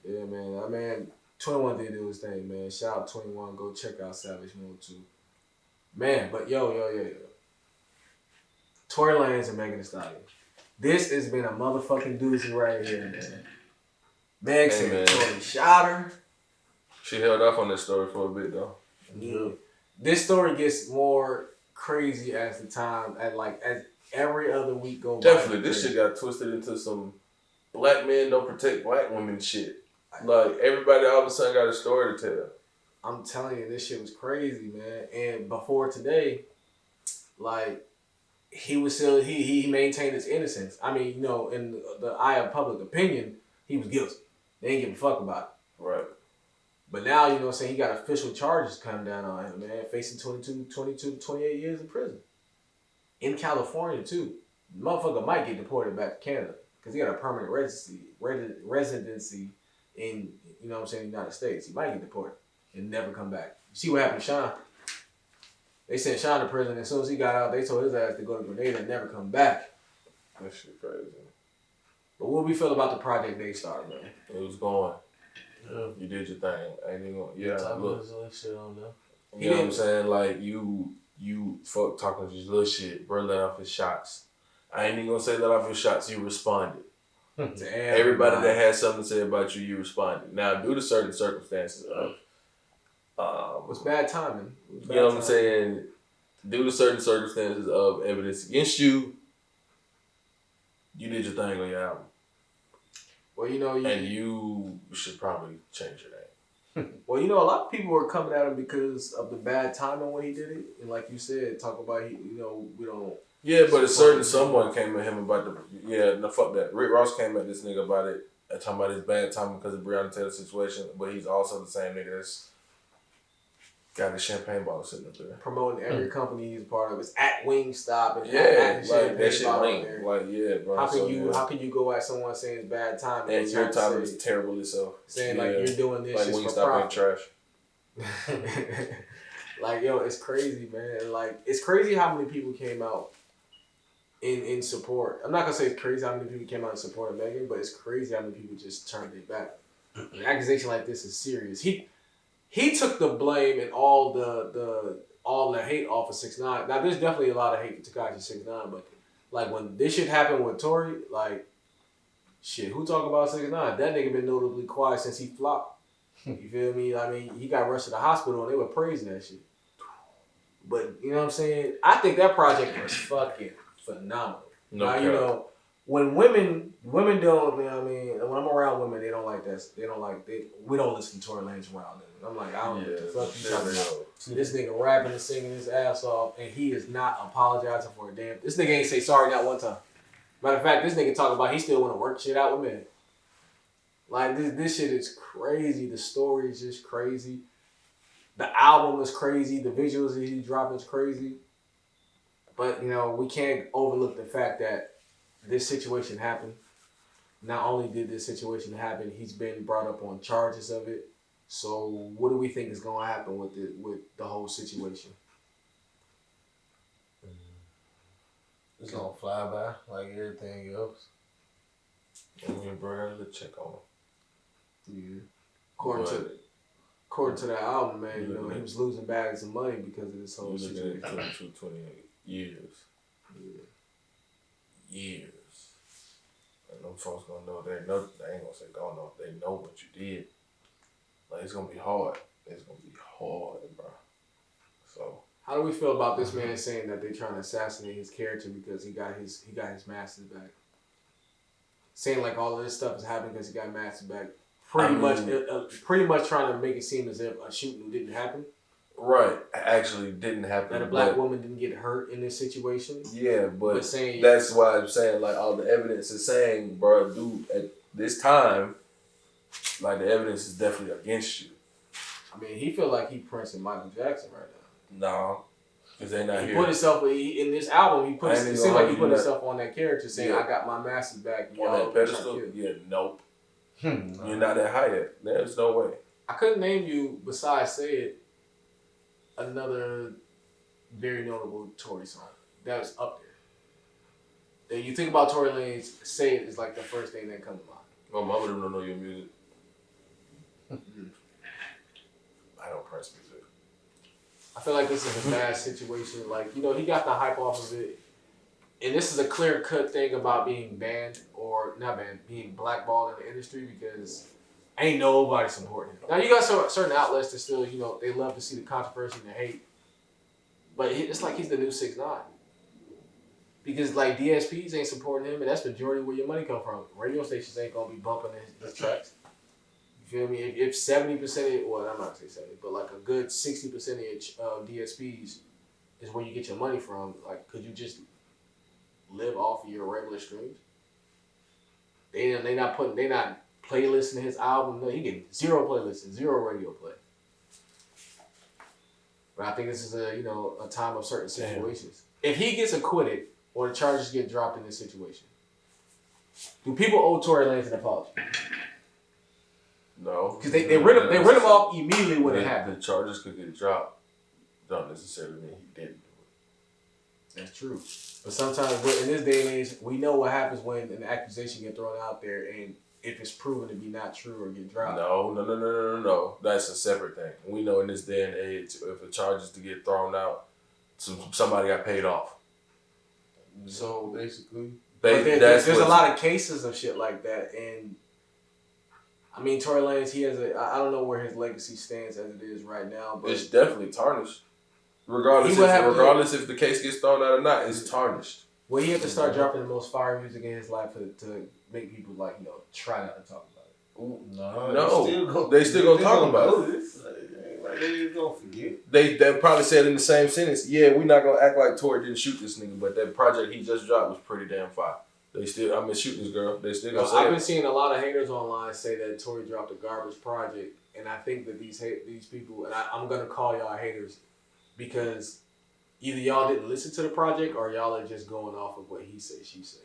Yeah, man. 21 did do his thing, man. Shout out 21. Go check out Savage Mode too. Man, but yo. Tory Lanez and Megan Thee Stallion. This has been a motherfucking doozy right here, man. Meg said Tory shot her. She held off on this story for a bit though. Yeah. This story gets more crazy as every other week goes by. Definitely, this shit got twisted into some black men don't protect black women shit. Like everybody all of a sudden got a story to tell. I'm telling you, this shit was crazy, man. And before today, like he was still he maintained his innocence. I mean, in the eye of public opinion, he was guilty. They ain't give a fuck about it. Right. But now, he got official charges coming down on him, man. Facing 22 to 28 years in prison. In California, too. The motherfucker might get deported back to Canada. Because he got a permanent residency in, the United States. He might get deported and never come back. You see what happened to Sean? They sent Sean to prison. As soon as he got out, they told his ass to go to Grenada and never come back. That shit crazy. But what we feel about the Project Daystar, man? It was going. Yeah. You did your thing. I ain't even gonna. Yeah, look. Shit on there. You know what I'm saying? Like you fuck talking just little shit. Bro let off his shots. I ain't even gonna say let off your shots. You responded. Everybody that had something to say about you, you responded. Now, due to certain circumstances of what's bad timing? You know what I'm saying? Due to certain circumstances of evidence against you, you did your thing on your album. Well, and you should probably change your name. Well, a lot of people were coming at him because of the bad timing when he did it, and like you said, talk about we don't. Yeah, but a certain someone came at him about fuck that. Rick Ross came at this nigga about it, talking about his bad timing because of Breonna Taylor's situation, but he's also the same nigga that's got a champagne bottle sitting up there. Promoting every company he's part of. It's at Wingstop and that shit lame. Bro. How can you go at someone saying it's bad timing and your timing is terrible itself? Saying like you're doing this like just for profit. Trash. Like it's crazy, man. Like it's crazy how many people came out in support. I'm not gonna say it's crazy how many people came out in support of Megan, but it's crazy how many people just turned their back. An accusation like this is serious. He took the blame and all the hate off of 6ix9ine. Now there's definitely a lot of hate for Tekashi 6ix9ine, but like when this shit happened with Tory, like shit, who talk about 6ix9ine? That nigga been notably quiet since he flopped. You feel me? I mean, he got rushed to the hospital and they were praising that shit. But you know what I'm saying? I think that project was fucking phenomenal. When women don't, when I'm around women, they don't like that. We don't listen to Tory Lanez around them. I'm like, I don't know what the fuck you talking about. See, this nigga rapping and singing his ass off, and he is not apologizing for a damn. This nigga ain't say sorry not one time. Matter of fact, this nigga talking about he still want to work shit out with men. Like, this shit is crazy. The story is just crazy. The album is crazy. The visuals that he's dropping is crazy. But, we can't overlook the fact that this situation happened. Not only did this situation happen, he's been brought up on charges of it. So what do we think is going to happen with the whole situation? It's going to fly by like everything else. And we bring the check on him. Yeah. According to that album, man, he was losing bags of money because of this whole situation. 28 years. Yeah. Years. And them folks gonna know. They ain't gonna say gonna know. They know what you did. Like, it's gonna be hard. It's gonna be hard, bro. So how do we feel about this man saying that they're trying to assassinate his character because he got his masters back? Saying like all of this stuff is happening because he got masters back. Pretty much trying to make it seem as if a shooting didn't happen. Right, actually didn't happen. That a black woman didn't get hurt in this situation. Yeah, but that's why I'm saying, like, all the evidence is saying, bro, dude, at this time, like, the evidence is definitely against you. I mean, he feel like he Prince and Michael Jackson right now. No, because they not here. He put himself in this album. It seemed like he put himself on that character, saying, "I got my masters back." On that pedestal, yeah, nope. You're not that high yet. There's no way. I couldn't name you besides Say It another very notable Tory song that was up there. Then you think about Tory Lanez, Say It is like the first thing that comes to mind. My mama don't know your music. feel like this is a bad situation. Like, you know, he got the hype off of it. And this is a clear-cut thing about being banned, or not banned, being blackballed in the industry, because ain't nobody supporting him. Now, you got certain outlets that still, you know, they love to see the controversy and the hate. But it's like he's the new 6ix9ine. Because, like, DSPs ain't supporting him, and that's the majority where your money come from. Radio stations ain't going to be bumping his tracks. You feel me? If 70%, well, I'm not going to say 70, but like a good 60% of DSPs is where you get your money from, like, could you just live off of your regular streams? They not playlisting his album. No, he get 0 playlists and 0 radio play. But I think this is a time of certain situations. Damn. If he gets acquitted or the charges get dropped in this situation, do people owe Tory Lanez an apology? No, because they rid him off immediately when it happened. The charges could get dropped. Don't necessarily mean he didn't do it. That's true. But sometimes in this day and age, we know what happens when an accusation gets thrown out there, and if it's proven to be not true or get dropped. No. That's a separate thing. We know in this day and age, if a charge is to get thrown out, somebody got paid off. So basically, there's a lot of cases of shit like that, and I mean, Tory Lanez, he has I don't know where his legacy stands as it is right now, but it's definitely tarnished. Regardless if the case gets thrown out or not, it's tarnished. Well, he had to start dropping the most fire music in his life to make people try not to talk about it. No, they still gonna talk about it. Like they just gonna forget. They probably said in the same sentence, yeah, we're not gonna act like Tory didn't shoot this nigga, but that project he just dropped was pretty damn fire. They still, shoot this girl. They still gonna say I've been seeing a lot of haters online say that Tory dropped a garbage project, and I think that these people, and I'm gonna call y'all haters, because either y'all didn't listen to the project or y'all are just going off of what he said, she said.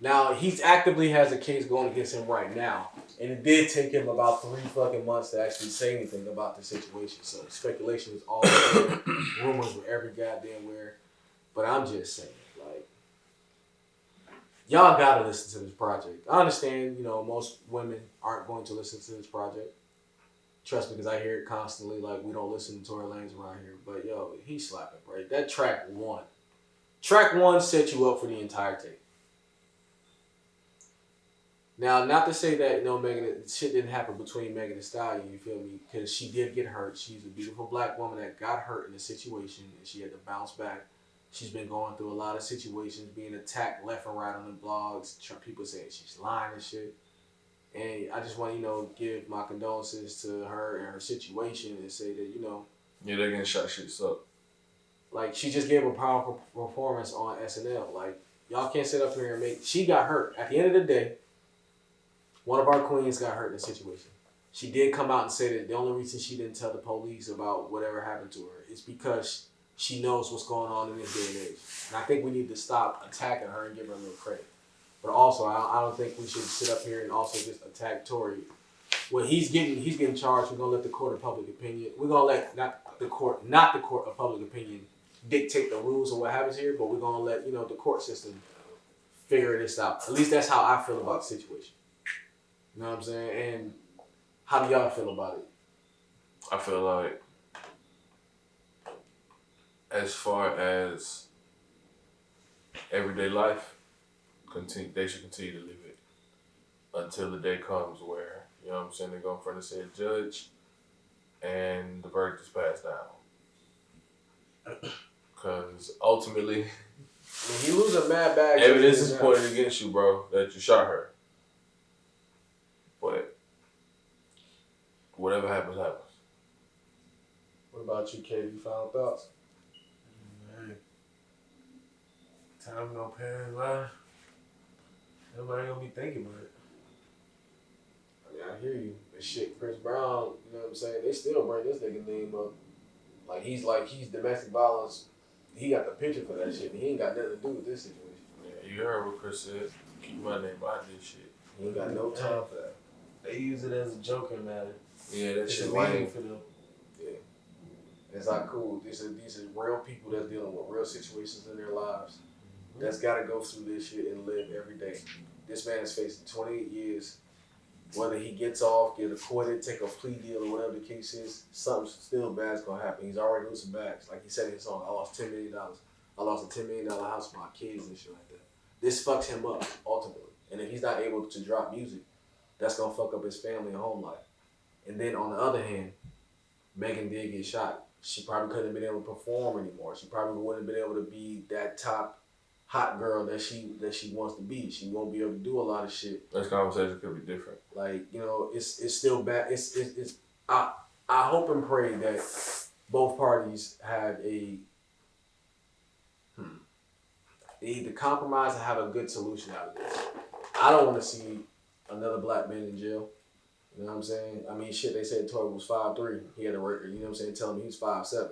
Now, he's actively has a case going against him right now, and it did take him about 3 fucking months to actually say anything about the situation. So speculation was all there. Rumors were every goddamn where. But I'm just saying, like, y'all gotta listen to this project. I understand, most women aren't going to listen to this project. Trust me, because I hear it constantly, like, we don't listen to Tory Lanez around here. But, he's slapping, right? That track 1. Track 1 set you up for the entire tape. Now, not to say that, Megan, shit didn't happen between Megan and Stallion, you feel me? Because she did get hurt. She's a beautiful black woman that got hurt in a situation, and she had to bounce back. She's been going through a lot of situations, being attacked left and right on the blogs. People saying she's lying and shit. And I just want to, give my condolences to her and her situation and say that, yeah, they're getting shot shit up. Like, she just gave a powerful performance on SNL. Like, y'all can't sit up here and she got hurt. At the end of the day, one of our queens got hurt in a situation. She did come out and say that the only reason she didn't tell the police about whatever happened to her is because she knows what's going on in this day and age. And I think we need to stop attacking her and give her a little credit. But also, I don't think we should sit up here and also just attack Tory. When he's getting charged, we're gonna let the court of public opinion. We're gonna let not the court of public opinion dictate the rules of what happens here. But we're gonna let the court system figure this out. At least that's how I feel about the situation. You know what I'm saying? And how do y'all feel about it? I feel like, as far as everyday life, they should continue to live it until the day comes where, they go in front of said judge and the verdict is passed down. Because ultimately, when you lose a mad bag, evidence is pointed against you, bro, that you shot her. But whatever happens, happens. What about you, Katie? Final thoughts? Man. Time gonna pass by. Nobody gonna be thinking about it. I mean, I hear you. But shit, Chris Brown, you know what I'm saying? They still bring this nigga name up. He's domestic violence. He got the picture for that shit, and he ain't got nothing to do with this situation. Yeah, you heard what Chris said. Keep my name out of this shit. He ain't got no time for that. They use it as a joking matter. Yeah, that shit lame for them. Yeah. It's not cool. These are real people that's dealing with real situations in their lives. That's got to go through this shit and live every day. This man is facing 28 years Whether he gets off, get acquitted, take a plea deal, or whatever the case is, something still bad's gonna happen. He's already losing bags. Like he said in his song, I lost $10 million. I lost a $10 million house for my kids and shit like that. This fucks him up, ultimately. And if he's not able to drop music, that's gonna fuck up his family and home life. And then on the other hand, Megan did get shot. She probably couldn't have been able to perform anymore. She probably wouldn't have been able to be that top hot girl that she wants to be. She won't be able to do a lot of shit. This conversation could be different. Like, you know, it's still bad. It's I hope and pray that both parties have they either compromise and have a good solution out of this. I don't want to see another black man in jail. You know what I'm saying? I mean, shit, they said Tory was 5'3". He had a record, you know what I'm saying, telling me he's 5'7".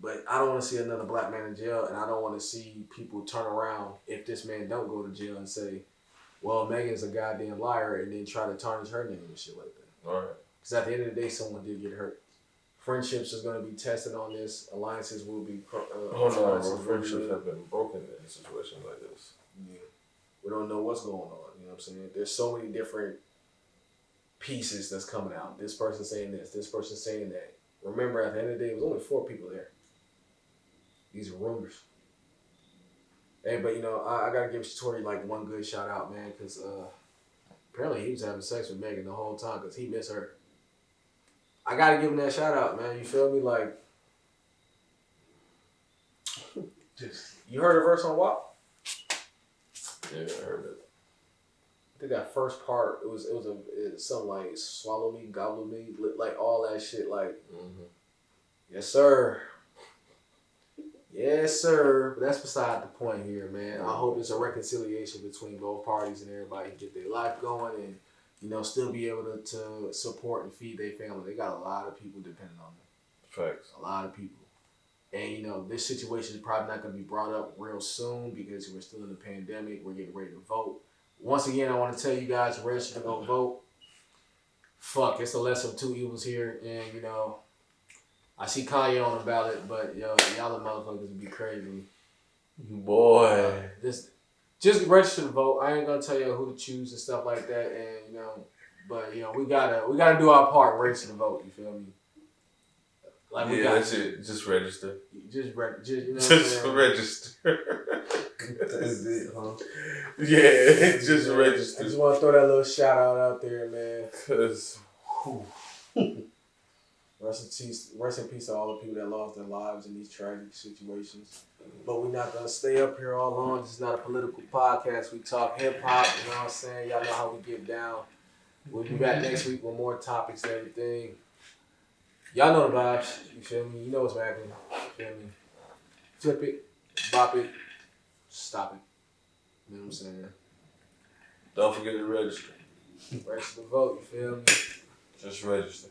But I don't want to see another black man in jail, and I don't want to see people turn around if this man don't go to jail and say, well, Megan's a goddamn liar, and then try to tarnish her name and shit like that. All right. Because at the end of the day, someone did get hurt. Friendships is going to be tested on this. Alliances will be... friendships have been broken in situations like this. Yeah. We don't know what's going on, you know what I'm saying? There's so many different pieces that's coming out. This person saying this person saying that. Remember, at the end of the day, it was only 4 people there. These are rumors. Hey, but you know, I gotta give Tory like one good shout out, man, because apparently he was having sex with Megan the whole time because he missed her. I gotta give him that shout out, man. You feel me? Like, you heard the verse on WAP? Yeah, I heard it. I think that first part, it was something like swallow me, gobble me, like all that shit. Like, yes sir, yes sir. But that's beside the point here, man. I hope it's a reconciliation between both parties and everybody can get their life going and, you know, still be able to support and feed their family. They got a lot of people depending on them. Facts. A lot of people. And, you know, this situation is probably not going to be brought up real soon because we're still in the pandemic. We're getting ready to vote. Once again, I want to tell you guys, register to go vote. Fuck, it's the lesser of two evils here. And, you know, I see Kanye on the ballot, but, yo, y'all the motherfuckers would be crazy. Boy. Just register to vote. I ain't going to tell you who to choose and stuff like that. And, you know, but, you know, we gotta do our part, register to vote. You feel me? Like that's it. Just register. You know just register. That's it, huh? Yeah, just register. I just want to throw that little shout out there, man. Cause rest in peace to all the people that lost their lives in these tragic situations. But we're not gonna stay up here all long. This is not a political podcast. We talk hip hop. You know what I'm saying? Y'all know how we get down. We'll be back next week with more topics and everything. Y'all know the vibes. You feel me? You know what's happening. You feel me? Flip it, bop it, stop it. You know what I'm saying? don't forget to register. Register to vote. You feel me? Just register.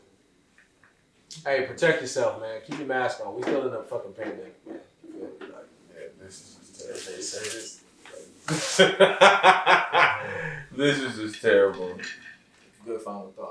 Hey, protect yourself, man. Keep your mask on. We still in a fucking pandemic, man. You feel me? Like, Yeah, this is this this is just terrible. good final thought.